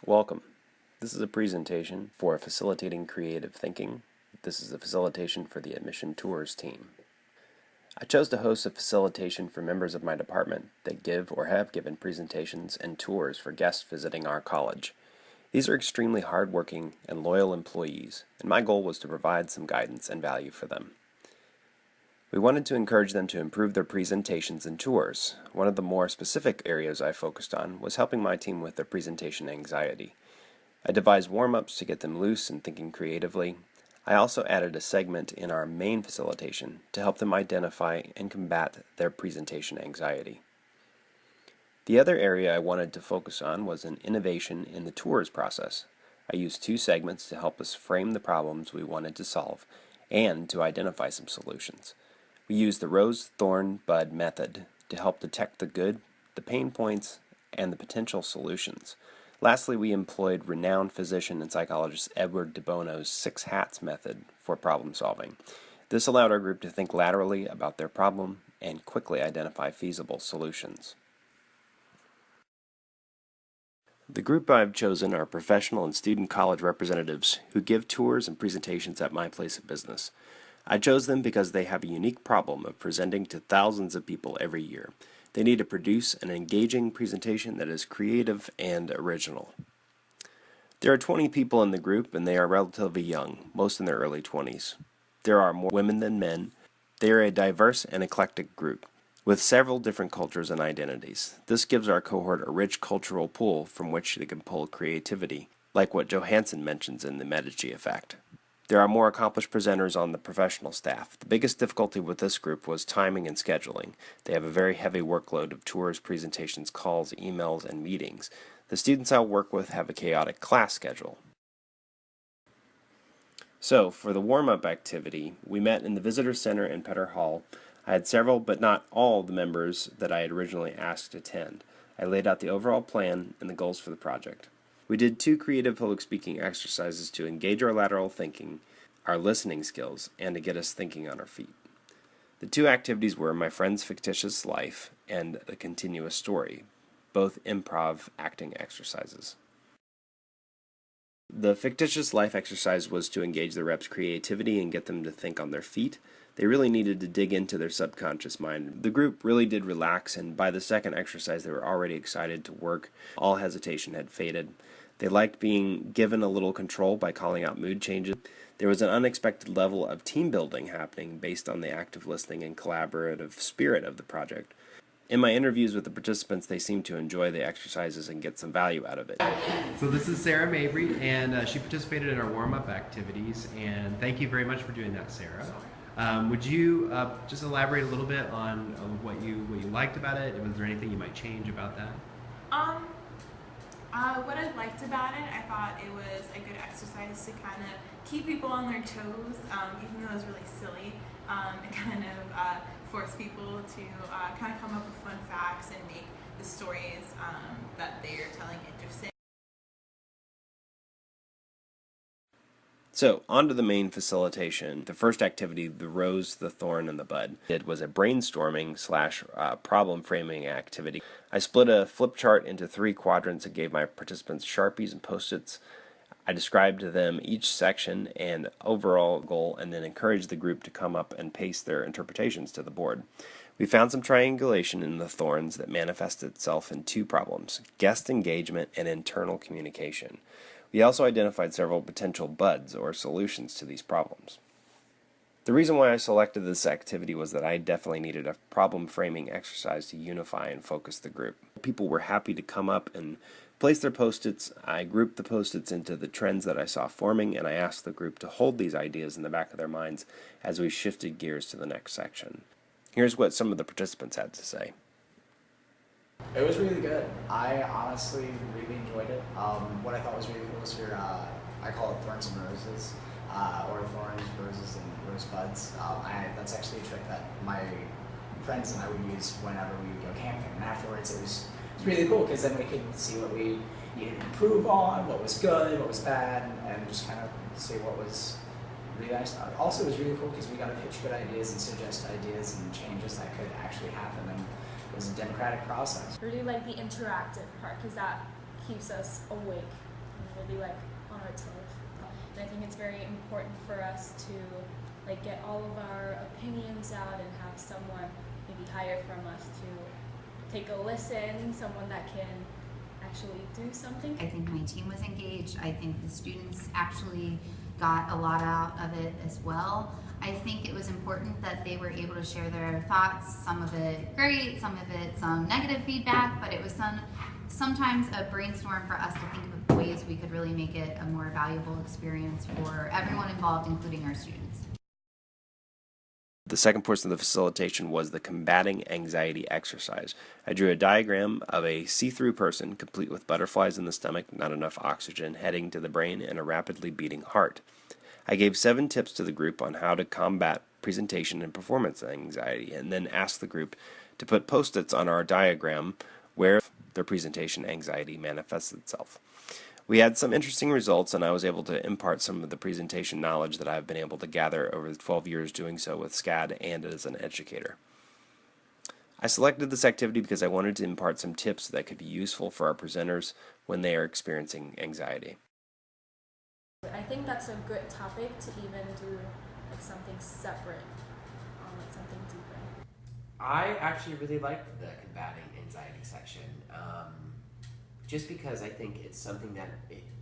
Welcome. This is a presentation for Facilitating Creative Thinking. This is a facilitation for the Admission Tours team. I chose to host a facilitation for members of my department that give or have given presentations and tours for guests visiting our college. These are extremely hardworking and loyal employees, and my goal was to provide some guidance and value for them. We wanted to encourage them to improve their presentations and tours. One of the more specific areas I focused on was helping my team with their presentation anxiety. I devised warm-ups to get them loose and thinking creatively. I also added a segment in our main facilitation to help them identify and combat their presentation anxiety. The other area I wanted to focus on was an innovation in the tours process. I used two segments to help us frame the problems we wanted to solve and to identify some solutions. We used the rose, thorn, bud method to help detect the good, the pain points, and the potential solutions. Lastly, we employed renowned physician and psychologist Edward de Bono's 6 hats method for problem solving. This allowed our group to think laterally about their problem and quickly identify feasible solutions. The group I've chosen are professional and student college representatives who give tours and presentations at my place of business. I chose them because they have a unique problem of presenting to thousands of people every year. They need to produce an engaging presentation that is creative and original. There are 20 people in the group and they are relatively young, most in their early 20s. There are more women than men. They are a diverse and eclectic group with several different cultures and identities. This gives our cohort a rich cultural pool from which they can pull creativity, like what Johansson mentions in the Medici effect. There are more accomplished presenters on the professional staff. The biggest difficulty with this group was timing and scheduling. They have a very heavy workload of tours, presentations, calls, emails, and meetings. The students I'll work with have a chaotic class schedule. So, for the warm-up activity, we met in the Visitor Center in Petter Hall. I had several, but not all, of the members that I had originally asked to attend. I laid out the overall plan and the goals for the project. We did 2 creative public speaking exercises to engage our lateral thinking, our listening skills, and to get us thinking on our feet. The 2 activities were My Friend's Fictitious Life and The Continuous Story, both improv acting exercises. The Fictitious Life exercise was to engage the reps' creativity and get them to think on their feet. They really needed to dig into their subconscious mind. The group really did relax, and by the second exercise they were already excited to work. All hesitation had faded. They liked being given a little control by calling out mood changes. There was an unexpected level of team building happening based on the active listening and collaborative spirit of the project. In my interviews with the participants, they seemed to enjoy the exercises and get some value out of it. So this is Sarah Mabry, and she participated in our warm-up activities, and thank you very much for doing that, Sarah. Would you just elaborate a little bit on what you liked about it? Was there anything you might change about that? What I liked about it, I thought it was a good exercise to kind of keep people on their toes, even though it was really silly, and kind of force people to kind of come up with fun facts and make the stories that they're telling interesting. So, on to the main facilitation. The first activity, the rose, the thorn, and the bud, it was a brainstorming / problem framing activity. I split a flip chart into 3 quadrants and gave my participants Sharpies and Post-its. I described to them each section and overall goal, and then encouraged the group to come up and paste their interpretations to the board. We found some triangulation in the thorns that manifested itself in 2 problems: guest engagement and internal communication. We also identified several potential buds or solutions to these problems. The reason why I selected this activity was that I definitely needed a problem framing exercise to unify and focus the group. People were happy to come up and place their Post-its. I grouped the Post-its into the trends that I saw forming, and I asked the group to hold these ideas in the back of their minds as we shifted gears to the next section. Here's what some of the participants had to say. It was really good. I honestly really enjoyed it. What I thought was really cool was your, I call it thorns and roses, or thorns, roses, and rosebuds. That's actually a trick that my friends and I would use whenever we would go camping. And afterwards it was really cool because then we could see what we needed to improve on, what was good, what was bad, and just kind of see what was really nice about it. Also, it was really cool because we got to pitch good ideas and suggest ideas and changes that could actually happen. And it was a democratic process. I really like the interactive part because that keeps us awake really like on our toes. And I think it's very important for us to like get all of our opinions out and have someone maybe hired from us to take a listen, someone that can actually do something. I think my team was engaged. I think the students actually got a lot out of it as well. I think it was important that they were able to share their thoughts, some of it great, some of it some negative feedback, but it was sometimes a brainstorm for us to think of ways we could really make it a more valuable experience for everyone involved, including our students. The second portion of the facilitation was the combating anxiety exercise. I drew a diagram of a see-through person, complete with butterflies in the stomach, not enough oxygen heading to the brain, and a rapidly beating heart. I gave 7 tips to the group on how to combat presentation and performance anxiety, and then asked the group to put post-its on our diagram where their presentation anxiety manifests itself. We had some interesting results, and I was able to impart some of the presentation knowledge that I've been able to gather over the 12 years doing so with SCAD and as an educator. I selected this activity because I wanted to impart some tips that could be useful for our presenters when they are experiencing anxiety. I think that's a good topic to even do like something separate on like something deeper. I actually really liked the combating anxiety section, just because I think it's something that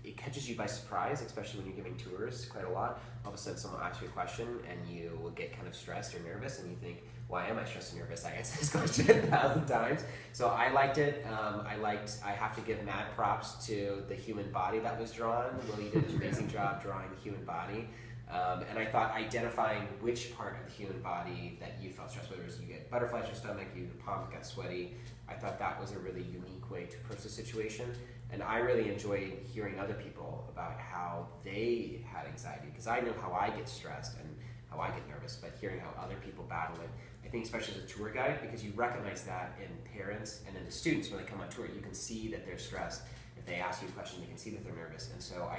it catches you by surprise, especially when you're giving tours quite a lot. All of a sudden someone asks you a question and you will get kind of stressed or nervous and you think, why am I stressed and nervous? I answered this question 1,000 times. So I liked it. I have to give mad props to the human body that was drawn. Willie did an amazing job drawing the human body. And I thought identifying which part of the human body that you felt stressed, whether it was you get butterflies in your stomach, your palms got sweaty, I thought that was a really unique way to approach the situation. And I really enjoyed hearing other people about how they had anxiety, because I know how I get stressed and how I get nervous, but hearing how other people battle it, I think especially as a tour guide, because you recognize that in parents and in the students when they come on tour, you can see that they're stressed. If they ask you a question, you can see that they're nervous. And so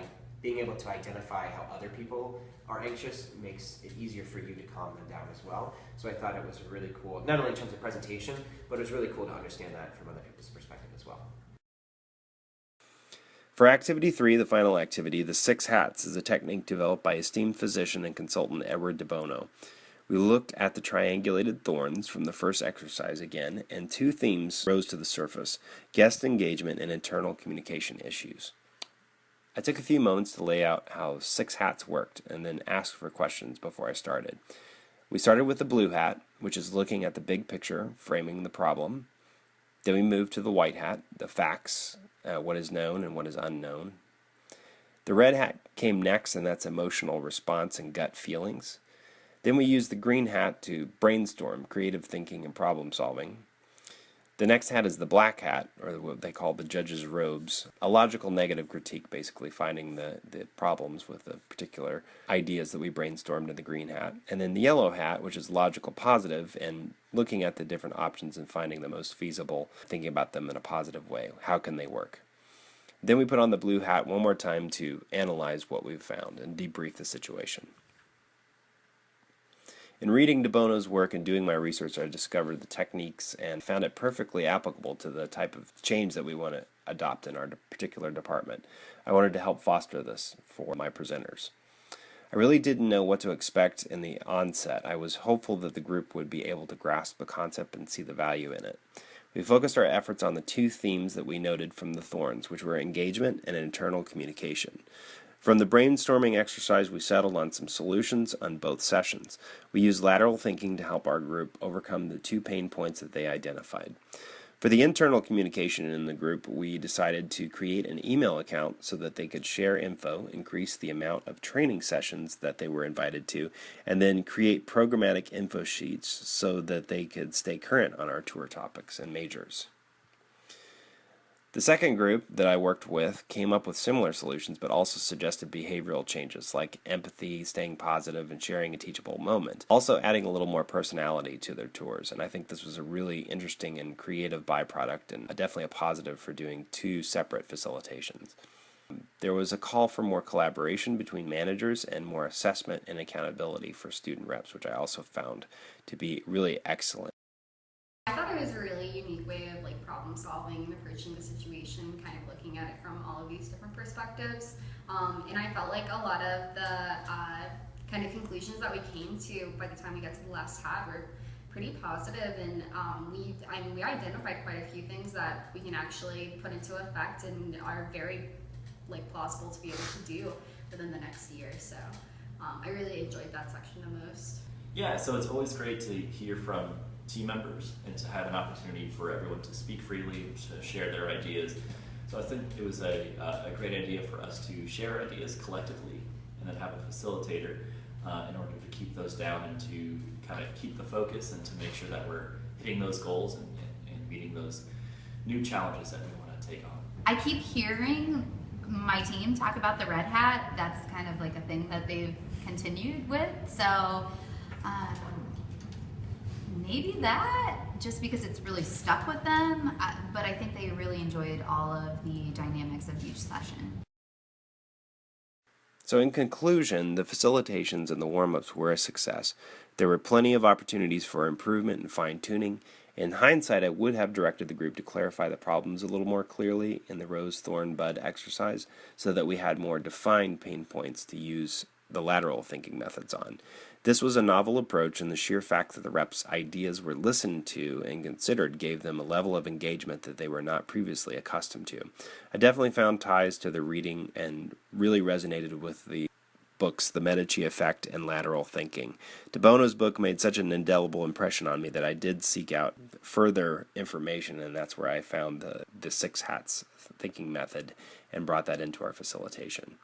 being able to identify how other people are anxious makes it easier for you to calm them down as well. So I thought it was really cool, not only in terms of presentation, but it was really cool to understand that from other people's perspective as well. For Activity 3, the final activity, the 6 hats, is a technique developed by esteemed physician and consultant Edward de Bono. We looked at the triangulated thorns from the first exercise again, and 2 themes rose to the surface: guest engagement and internal communication issues. I took a few moments to lay out how 6 hats worked and then asked for questions before I started. We started with the blue hat, which is looking at the big picture, framing the problem. Then we moved to the white hat, the facts, what is known and what is unknown. The red hat came next, and that's emotional response and gut feelings. Then we used the green hat to brainstorm, creative thinking, and problem solving. The next hat is the black hat, or what they call the judge's robes, a logical negative critique, basically finding the problems with the particular ideas that we brainstormed in the green hat. And then the yellow hat, which is logical positive, and looking at the different options and finding the most feasible, thinking about them in a positive way. How can they work? Then we put on the blue hat one more time to analyze what we've found and debrief the situation. In reading de Bono's work and doing my research, I discovered the techniques and found it perfectly applicable to the type of change that we want to adopt in our particular department. I wanted to help foster this for my presenters. I really didn't know what to expect in the onset. I was hopeful that the group would be able to grasp the concept and see the value in it. We focused our efforts on the 2 themes that we noted from the thorns, which were engagement and internal communication. From the brainstorming exercise, we settled on some solutions on both sessions. We used lateral thinking to help our group overcome the 2 pain points that they identified. For the internal communication in the group, we decided to create an email account so that they could share info, increase the amount of training sessions that they were invited to, and then create programmatic info sheets so that they could stay current on our tour topics and majors. The second group that I worked with came up with similar solutions, but also suggested behavioral changes like empathy, staying positive, and sharing a teachable moment. Also adding a little more personality to their tours, and I think this was a really interesting and creative byproduct, and definitely a positive for doing 2 separate facilitations. There was a call for more collaboration between managers and more assessment and accountability for student reps, which I also found to be really excellent. I thought it was a really unique way of problem problem solving and approaching the situation, kind of looking at it from all of these different perspectives. And I felt like a lot of the kind of conclusions that we came to by the time we got to the last tab were pretty positive, and we identified quite a few things that we can actually put into effect and are very plausible to be able to do within the next year. So I really enjoyed that section the most. Yeah, so it's always great to hear from team members and to have an opportunity for everyone to speak freely, to share their ideas. So I think it was a great idea for us to share ideas collectively and then have a facilitator in order to keep those down and to kind of keep the focus and to make sure that we're hitting those goals and meeting those new challenges that we want to take on. I keep hearing my team talk about the red hat. That's kind of like a thing that they've continued with. So maybe that, just because it's really stuck with them, but I think they really enjoyed all of the dynamics of each session. So in conclusion, the facilitations and the warm-ups were a success. There were plenty of opportunities for improvement and fine-tuning. In hindsight, I would have directed the group to clarify the problems a little more clearly in the rose, thorn, bud exercise so that we had more defined pain points to use the lateral thinking methods on. This was a novel approach, and the sheer fact that the reps' ideas were listened to and considered gave them a level of engagement that they were not previously accustomed to. I definitely found ties to the reading and really resonated with the books The Medici Effect and Lateral Thinking. De Bono's book made such an indelible impression on me that I did seek out further information, and that's where I found the 6 hats thinking method and brought that into our facilitation.